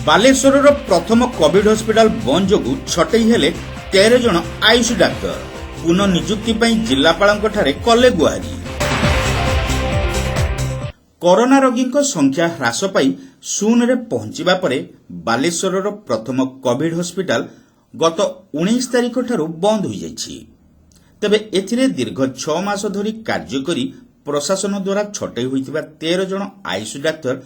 ବାଲେଶ୍ୱରର ପ୍ରଥମ Covid hospital ବନ୍ଦ ଯୋଗୁଁ ଛଟେଇ ହେଲେ 13 ଜଣ ଆୟୁଷ ଡାକ୍ତର। ପୁନଃ ନିଯୁକ୍ତି ପାଇଁ ଜିଲ୍ଲାପାଳଙ୍କଠାରେ କଲେ ଗୁହାରି। କରୋନା ରୋଗୀଙ୍କ ସଂଖ୍ୟା ହ୍ରାସ ପାଇ ଶୂନରେ ପହଞ୍ଚିବା ପରେ ବାଲେଶ୍ୱରର ପ୍ରଥମ କୋଭିଡ ହସ୍ପିଟାଲ ଗତ 19 ତାରିଖଠାରୁ ବନ୍ଦ ହୋଇଯାଇଛି। ତେବେ ଏଥିରେ ଦୀର୍ଘ 6 ମାସ ଧରି କାର୍ଯ୍ୟ କରି ପ୍ରଶାସନ ଦ୍ୱାରା ଛଟେଇ ହୋଇଥିବା 13 ଜଣ ଆୟୁଷ ଡାକ୍ତର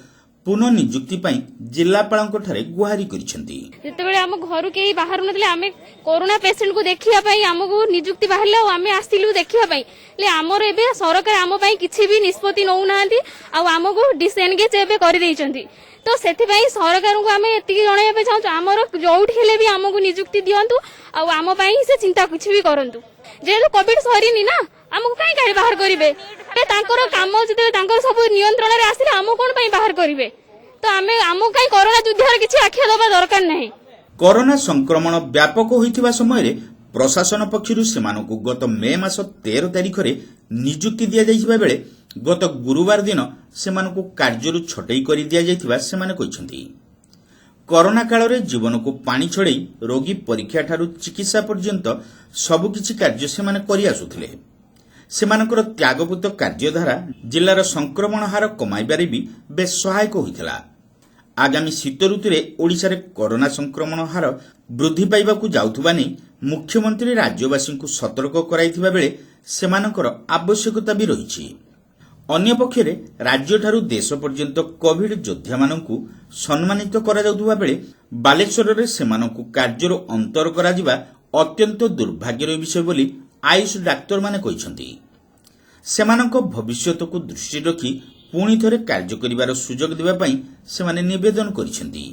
ପୁନଃ ନିଯୁକ୍ତି ପାଇଁ ଜିଲ୍ଲାପାଳଙ୍କଠାରେ ଗୁହାରି କରିଛନ୍ତି। ଯେତେବେଳେ ଆମ ଘରୁ କେହି ବାହାରୁ ନଥିଲେ ଆମେ କୋରୋନା ପେସେଣ୍ଟକୁ ଦେଖିବା ପାଇଁ ଆମକୁ ନିଯୁକ୍ତି ବାହାରିଲା ଆଉ ଆମେ ଆସିଲୁ ଦେଖିବା ପାଇଁ। ହେଲେ ଆମର ଏବେ ସରକାର ଆମ ପାଇଁ କିଛି ବି ନିଷ୍ପତ୍ତି ନେଉନାହାନ୍ତି ଆଉ ଆମକୁ ଡିସଏନଗେଜ ଏବେ କରିଦେଇଛନ୍ତି। ତ ସେଥିପାଇଁ ସରକାରଙ୍କୁ ଆମେ ଏତିକି ଜଣାଇବା ପାଇଁ ଚାହୁଁଛୁ ଆମର ଯୋଉଠି ହେଲେ ବି ଆମକୁ ନିଯୁକ୍ତି ଦିଅନ୍ତୁ ଆଉ ଆମ ପାଇଁ ସେ ଚିନ୍ତା କିଛି ବି କରନ୍ତୁ। ଯେହେତୁ କୋଭିଡ ସରିନି ନା ଆମକୁ କାହିଁ କାହିଁ ବାହାର କରିବେ। ତାଙ୍କର କାମ ଯେତେବେଳେ ତାଙ୍କର ସବୁ ନିୟନ୍ତ୍ରଣରେ ଆସିଲେ ଆମକୁ କଣ ପାଇଁ ବାହାର କରିବେ। ତ ଆମେ ଆମକୁ କାହିଁ କରୋନା ଯୁଦ୍ଧରେ କିଛି ଆଖ୍ୟା ଦେବା ଦରକାର ନାହିଁ। କରୋନା ସଂକ୍ରମଣ ବ୍ୟାପକ ହୋଇଥିବା ସମୟରେ ପ୍ରଶାସନ ପକ୍ଷରୁ ସେମାନଙ୍କୁ ଗତ ମେ ମାସ 13 ତାରିଖରେ ନିଯୁକ୍ତି ଦିଆଯାଇଥିବା ବେଳେ ଗତ ଗୁରୁବାର ଦିନ ସେମାନଙ୍କୁ କାର୍ଯ୍ୟରୁ ଛଟେଇ କରି ଦିଆଯାଇଥିବା ସେମାନେ କହିଛନ୍ତି। କରୋନା କାଳରେ ଜୀବନକୁ ପାଣି ଛଡେଇ ରୋଗୀ ପରୀକ୍ଷାଠାରୁ ଚିକିତ୍ସା ପର୍ଯ୍ୟନ୍ତ ସବୁକିଛି କାର୍ଯ୍ୟ ସେମାନେ କରିଆସୁଥିଲେ। ସେମାନଙ୍କର ତ୍ୟାଗପୂତ କାର୍ଯ୍ୟଧାରା ଜିଲ୍ଲାର ସଂକ୍ରମଣ ହାର କମାଇବାରେ ବି ବେଶ୍ ସହାୟକ ହୋଇଥିଲା। ଆଗାମୀ ଶୀତ ଋତୁରେ ଓଡ଼ିଶାରେ କରୋନା ସଂକ୍ରମଣ ହାର ବୃଦ୍ଧି ପାଇବାକୁ ଯାଉଥିବା ନେଇ ମୁଖ୍ୟମନ୍ତ୍ରୀ ରାଜ୍ୟବାସୀଙ୍କୁ ସତର୍କ କରାଇଥିବା ବେଳେ ସେମାନଙ୍କର ଆବଶ୍ୟକତା ବି ରହିଛି। ଅନ୍ୟପକ୍ଷରେ ରାଜ୍ୟଠାରୁ ଦେଶ ପର୍ଯ୍ୟନ୍ତ କୋଭିଡ ଯୋଦ୍ଧାମାନଙ୍କୁ ସମ୍ମାନିତ କରାଯାଉଥିବା ବେଳେ ବାଲେଶ୍ୱରରେ ସେମାନଙ୍କୁ କାର୍ଯ୍ୟରୁ ଅନ୍ତର କରାଯିବା ଅତ୍ୟନ୍ତ ଦୁର୍ଭାଗ୍ୟର ବିଷୟ ବୋଲି ଆୟୁଷ ଡାକ୍ତରମାନେ କହିଛନ୍ତି। ସେମାନଙ୍କ ଭବିଷ୍ୟତକୁ ଦୃଷ୍ଟିରେ ରଖି ପୁଣି ଥରେ କାର୍ଯ୍ୟ କରିବାର ସୁଯୋଗ ଦେବା ପାଇଁ ସେମାନେ ନିବେଦନ କରିଛନ୍ତି।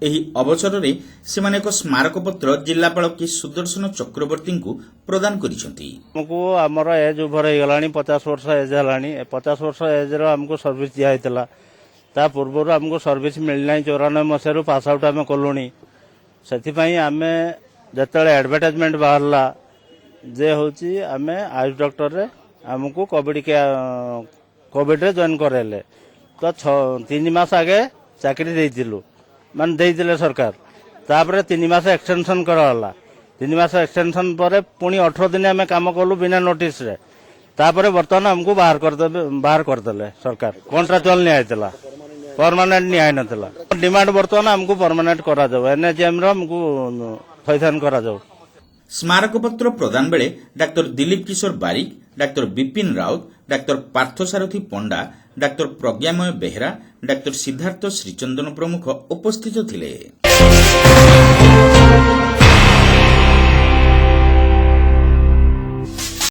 ଏହି ଅବସରରେ ସେମାନେ ଏକ ସ୍ମାରକପତ୍ର ଜିଲ୍ଲାପାଳ କେ ସୁଦର୍ଶନ ଚକ୍ରବର୍ତ୍ତୀଙ୍କୁ ପ୍ରଦାନ କରିଛନ୍ତି। ଆମକୁ ଆମର ଏଜ୍ ଓଭର ହେଇଗଲାଣି, 50 ବର୍ଷ ଏଜ୍ ହେଲାଣି। 50 ବର୍ଷ ଏଜ୍ର ଆମକୁ ସର୍ଭିସ୍ ଦିଆହେଇଥିଲା। ତା ପୂର୍ବରୁ ଆମକୁ ସର୍ଭିସ୍ ମିଳିନାହିଁ। 94 ମସିହାରୁ ପାସ୍ ଆଉଟ୍ ଆମେ କଲୁଣି। ସେଥିପାଇଁ ଆମେ ଯେତେବେଳେ ଆଡଭର୍ଟାଇଜମେଣ୍ଟ ବାହାରିଲା ଯେ ହେଉଛି ଆମେ ଆୟୁଷ ଡକ୍ଟରରେ ଆମକୁ କୋଭିଡରେ ଜଏନ୍ କରାଇଲେ ତ 3 ମାସ ଆଗେ ଚାକିରି ଦେଇଥିଲୁ, ମାନେ ଦେଇଥିଲେ ସରକାର। ତାପରେ 3 ମାସ ଏକ୍ସଟେନସନ୍ କରାଗଲା। 3 ମାସ ଏକ୍ସଟେନସନ୍ ପରେ ପୁଣି 18 ଦିନ ଆମେ କାମ କଲୁ ବିନା ନୋଟିସରେ। ତାପରେ ବର୍ତ୍ତମାନ ଆମକୁ ବାହାର କରିଦେଲେ ସରକାର। କଣ୍ଟ୍ରାଚୁଆଲ ନିଆହେଇଥିଲା, ପରମାନେଣ୍ଟ ନିଆହେଇନଥିଲା। ଡିମାଣ୍ଡ ବର୍ତ୍ତମାନ ଆମକୁ ପରମାନେଣ୍ଟ କରାଯାଉ, ଏନ୍ଏଚ୍ଏମ୍ର ଆମକୁ ଥଇଥାନ କରାଯାଉ। ସ୍ମାରକପତ୍ର ପ୍ରଦାନ ବେଳେ ଡାକ୍ତର ଦିଲ୍ଲୀପ କିଶୋର ବାରିକ, ଡାକ୍ତର ବିପିନ ରାଉତ, ଡାକ୍ତର ପାର୍ଥସାରଥୀ ପଣ୍ଡା, ଡାକ୍ତର ପ୍ରଜ୍ଞାମୟ ବେହେରା, ଡାକ୍ତର ସିଦ୍ଧାର୍ଥ ଶ୍ରୀଚନ୍ଦନ ପ୍ରମୁଖ ଉପସ୍ଥିତ ଥିଲେ।